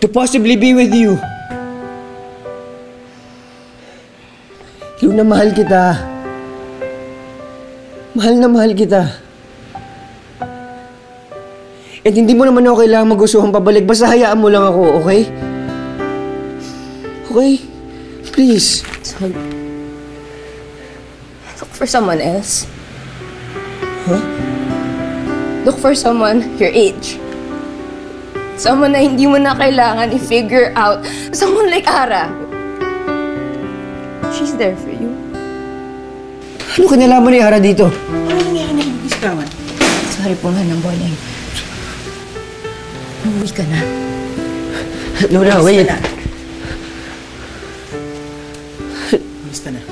to possibly be with you. Luna, mahal kita. Mahal na mahal kita. At hindi mo naman ako kailangang magustuhan pabalik. Basta hayaan mo lang ako, okay? Okay? Please. So, look for someone else. Huh? Look for someone your age. Someone na hindi mo na kailangan i-figure out. Someone like Ara. She's there for you. Ano kinalaman ni Ara dito? Ano nangyari ng mag-isgawan? Sorry po nga ng Boneng. Umuwi ka na. Luna, wait. Basta na.